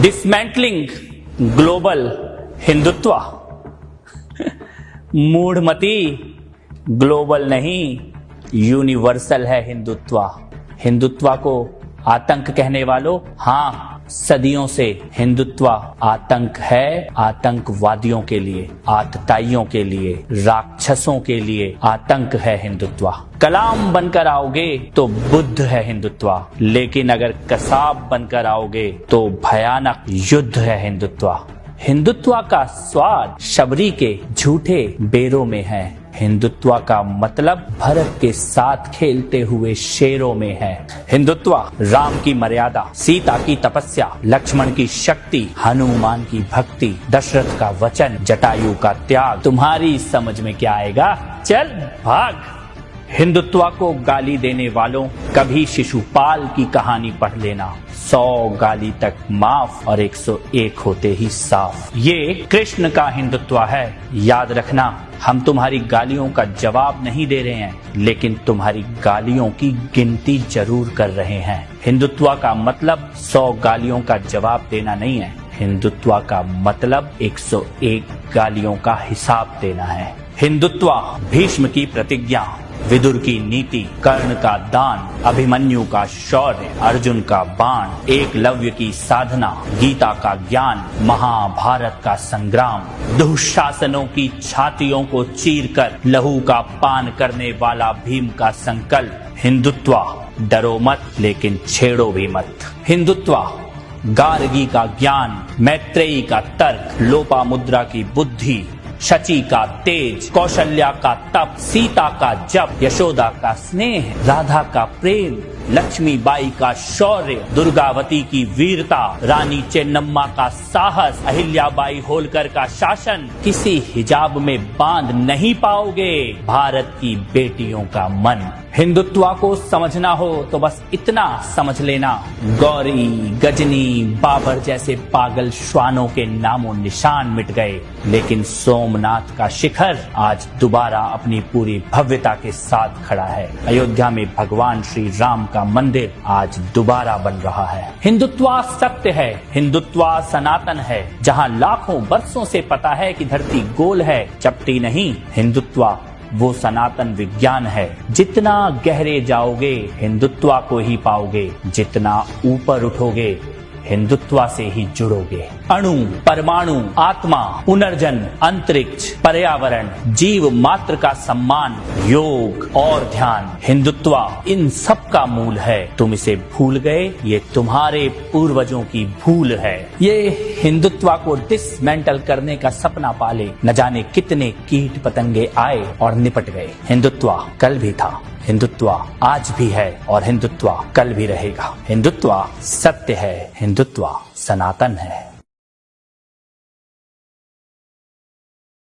Dismantling global Hindutva. मूढ़मती, global नहीं universal है हिंदुत्व। हिंदुत्व को आतंक कहने वालों, हाँ सदियों से हिंदुत्व आतंक है। आतंकवादियों के लिए, आतताइयों के लिए, राक्षसों के लिए आतंक है हिंदुत्व। कलाम बनकर आओगे तो बुद्ध है हिंदुत्व, लेकिन अगर कसाब बनकर आओगे तो भयानक युद्ध है हिंदुत्व। हिंदुत्व का स्वाद शबरी के झूठे बेरों में है। हिंदुत्व का मतलब भरत के साथ खेलते हुए शेरों में है। हिंदुत्व राम की मर्यादा, सीता की तपस्या, लक्ष्मण की शक्ति, हनुमान की भक्ति, दशरथ का वचन, जटायु का त्याग। तुम्हारी समझ में क्या आएगा? चल भाग। हिंदुत्व को गाली देने वालों, कभी शिशुपाल की कहानी पढ़ लेना। 100 गाली तक माफ और 101 होते ही साफ। ये कृष्ण का हिंदुत्व है। याद रखना, हम तुम्हारी गालियों का जवाब नहीं दे रहे हैं, लेकिन तुम्हारी गालियों की गिनती जरूर कर रहे हैं। हिंदुत्व का मतलब 100 गालियों का जवाब देना नहीं है। हिंदुत्व का मतलब 101 गालियों का हिसाब देना है। हिंदुत्व भीष्म की प्रतिज्ञा, विदुर की नीति, कर्ण का दान, अभिमन्यु का शौर्य, अर्जुन का बाण, एकलव्य की साधना, गीता का ज्ञान, महाभारत का संग्राम, दुशासनों की छातियों को चीरकर लहू का पान करने वाला भीम का संकल्प। हिंदुत्व डरो मत, लेकिन छेड़ो भी मत। हिंदुत्व गार्गी का ज्ञान, मैत्रेयी का तर्क, लोपामुद्रा की बुद्धि, शची का तेज, कौशल्या का तप, सीता का जप, यशोदा का स्नेह, राधा का प्रेम, लक्ष्मीबाई का शौर्य, दुर्गावती की वीरता, रानी चेन्नम्मा का साहस, अहिल्याबाई होलकर का शासन। किसी हिजाब में बांध नहीं पाओगे भारत की बेटियों का मन। हिंदुत्व को समझना हो तो बस इतना समझ लेना, गौरी, गजनी, बाबर जैसे पागल श्वानों के नामों निशान मिट गए, लेकिन सोमनाथ का शिखर आज दोबारा अपनी पूरी भव्यता के साथ खड़ा है। अयोध्या में भगवान श्री राम का मंदिर आज दोबारा बन रहा है। हिंदुत्व सत्य है, हिंदुत्व सनातन है। जहाँ लाखों वर्षों से पता है कि धरती गोल है, चपटी नहीं। हिंदुत्व वो सनातन विज्ञान है। जितना गहरे जाओगे हिंदुत्व को ही पाओगे, जितना ऊपर उठोगे हिंदुत्व से ही जुड़ोगे। अणु, परमाणु, आत्मा, पुनर्जन्म, अंतरिक्ष, पर्यावरण, जीव मात्र का सम्मान, योग और ध्यान, हिंदुत्व इन सब का मूल है। तुम इसे भूल गए, ये तुम्हारे पूर्वजों की भूल है। ये हिंदुत्व को डिसमेंटल करने का सपना पाले न जाने कितने कीट पतंगे आए और निपट गए। हिंदुत्व कल भी था, हिंदुत्व आज भी है और हिंदुत्व कल भी रहेगा। हिंदुत्व सत्य है, हिंदुत्व सनातन है।